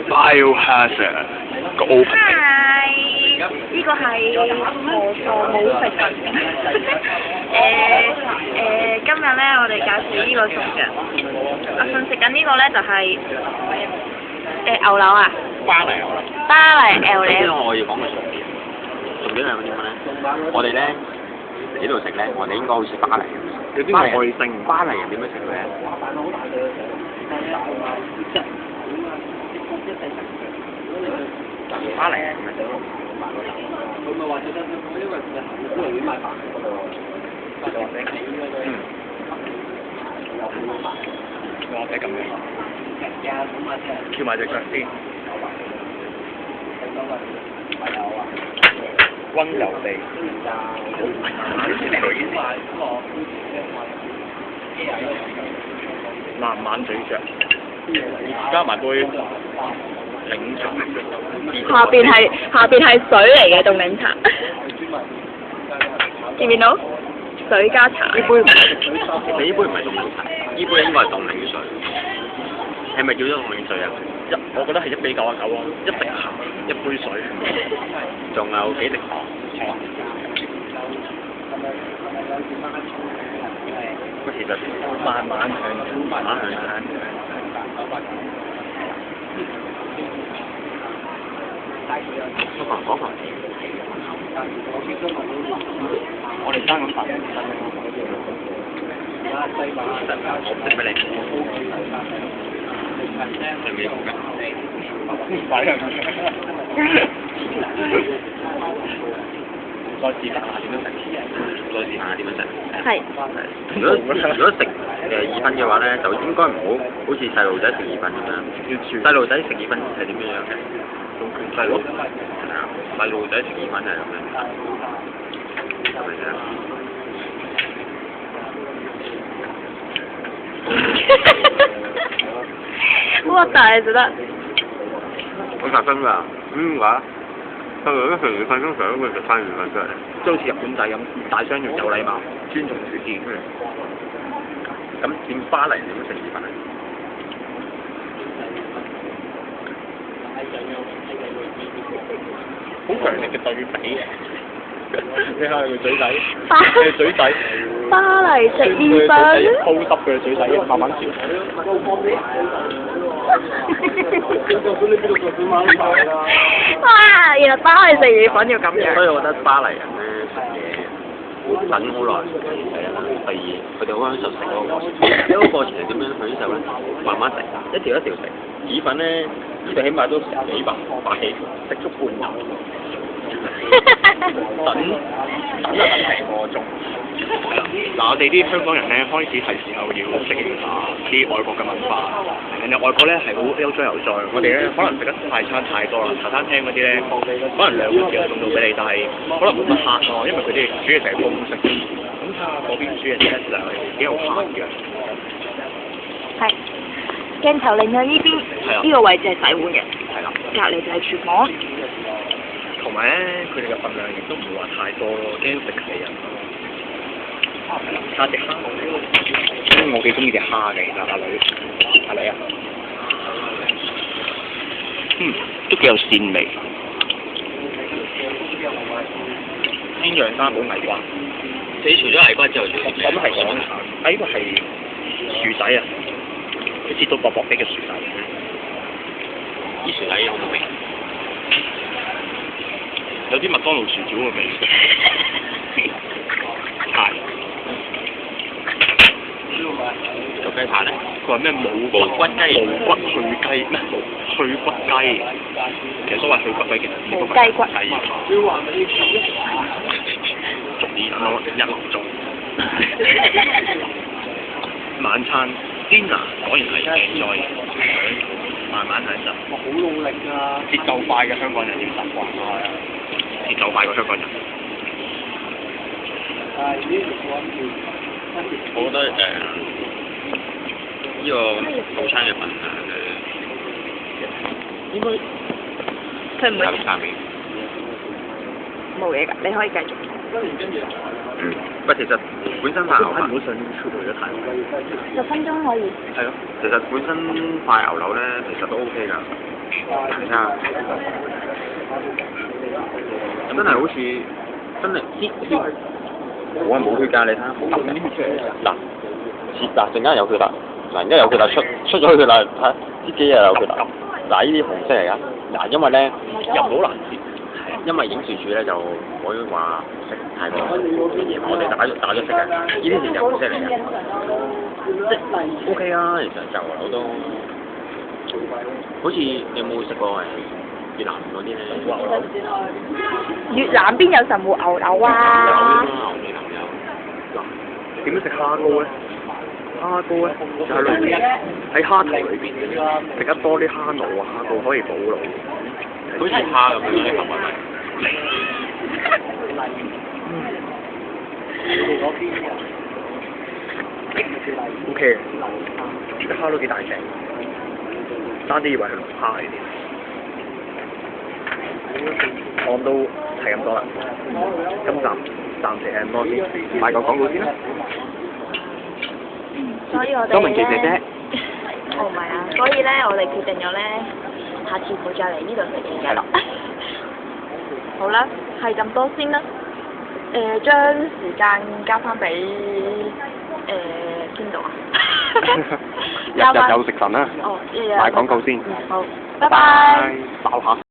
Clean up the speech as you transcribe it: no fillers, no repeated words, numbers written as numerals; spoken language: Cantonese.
Biohazard 個 open。係，呢個係何錯冇食份。今日咧我哋介紹呢個餸嘅，阿信食緊呢個咧就係牛柳啊。巴黎牛柳。巴黎牛首先柳。我要講個重點，重點係點樣咧？我哋咧嚟呢度食咧，我哋應該好似巴黎咁。有啲外星。巴黎人點樣食佢咧？巴黎人點樣食？佢咪話最得，因為佢係會買飯嗰度。或者咁樣。翹埋隻腳先。溫柔地。慢慢咀嚼，加埋杯檸茶。下邊係水嚟嘅凍檸茶，見唔見到？水加茶。呢杯唔係，其實呢杯唔係凍檸茶，呢杯應該係凍檸水。係咪叫咗凍檸水啊？我覺得係1比99咯，一滴茶，一杯水，仲有幾滴糖。不過其實慢慢向我哋爭咁大，我食俾你。係咪咁㗎？快啊！再試下點樣食？再試下點樣食？係。如果食意粉嘅話咧，就應該唔好似細路仔食意粉咁樣。細路仔食意粉係點樣樣嘅？細路仔食意粉係咁樣。係咪先？好核突啊！食得。好大分㗎，點解？細路仔食意粉通常都會食翻意粉出嚟。即好似日本仔咁，大商用有禮貌，尊重主見。咁點巴黎點樣食意粉啊？好強烈嘅對比。你睇下佢嘴仔，巴佢嘴仔。巴黎食意粉。鋪濕佢嘅嘴仔，慢慢嚼。哇！原來巴黎食意粉要咁樣。所以我覺得巴黎人咧食嘢等好耐，第一啦，第二佢哋好享受食嗰個過程。呢個過程係點樣享受咧？慢慢食，一條一條食。意粉咧，呢度起碼都10幾百起，食足半日。等成個鐘。嗱，我哋啲香港人咧，開始係時候要適應下啲外國嘅文化。人哋外國咧係好悠哉悠哉，我哋咧可能食得快餐太多啦，茶餐廳嗰啲咧可能2個字就送到俾你，但係可能冇乜客咯，因為佢哋煮嘢成日公式。咁睇下嗰邊煮嘢咧就係幾有客嘅。係。鏡頭另向呢邊，呢個位置係洗碗嘅。係啦。隔離就係廚房。同埋咧，佢哋嘅份量亦都唔會話太多咯，驚食死人。蝦隻蝦，我幾中意隻蝦嘅，其實阿女啊，都幾有鮮味。煎釀三寶矮瓜，你除咗矮瓜之後，仲有咩？咁係港產，呢個係薯仔啊，佢切到薄薄啲嘅薯仔。啲薯仔好唔好味？有啲麥當勞薯條嘅味。係。有雞排咧？佢話咩冇骨雞？冇骨去雞咩？去骨雞。其實所謂去骨雞其實只不過係雞骨。逐意攞1粒鐘。晚餐 dinner 果然係 enjoy，慢慢享受。我好努力啊！節奏快嘅香港人要習慣咯，節奏快嘅香港人。我覺得呢個套餐嘅份量應該佢唔會下面冇嘢㗎，你可以繼續。喂，其實本身塊牛扒唔好上出去咗太耐。 10分鐘可以。係咯，其實本身塊牛柳咧，其實都 OK 㗎。你睇下，真係好似真係啲血，我係冇血㗎，你睇下。嗱，陣間有血啦，嗱而家有血啦，出咗血啦，睇呢幾日有血啦。嗱，呢啲紅色嚟㗎。嗱，因為咧又好難切，因為影視處咧就唔可以話食太過嘢，我哋打咗色嘅，呢啲係紅色嚟嘅，即 OK 啊，其實就牛柳都好似你有冇食過越南嗰啲咧？越南邊有神戶牛柳啊？嗱，點樣食蝦膏咧？蝦膏咧就喺裏邊，喺蝦頭裏邊食得多啲蝦腦啊，蝦膏可以補腦，好似蝦咁樣啲頭髮嚟。O K 嘅，啲蝦都幾大隻，爭啲以為係龍蝦嚟添。我諗都係咁多啦，今集暫時係咁多先，賣個廣告先啦。所以我哋周文琪姐姐。哦，唔係啊，所以咧，我哋決定咗咧，下次唔會再嚟呢度食嘢嘅啦。好啦，係咁多先啦。將時間交翻俾邊度啊？日日有食神啦。哦，賣廣告先。好，拜拜。爆下。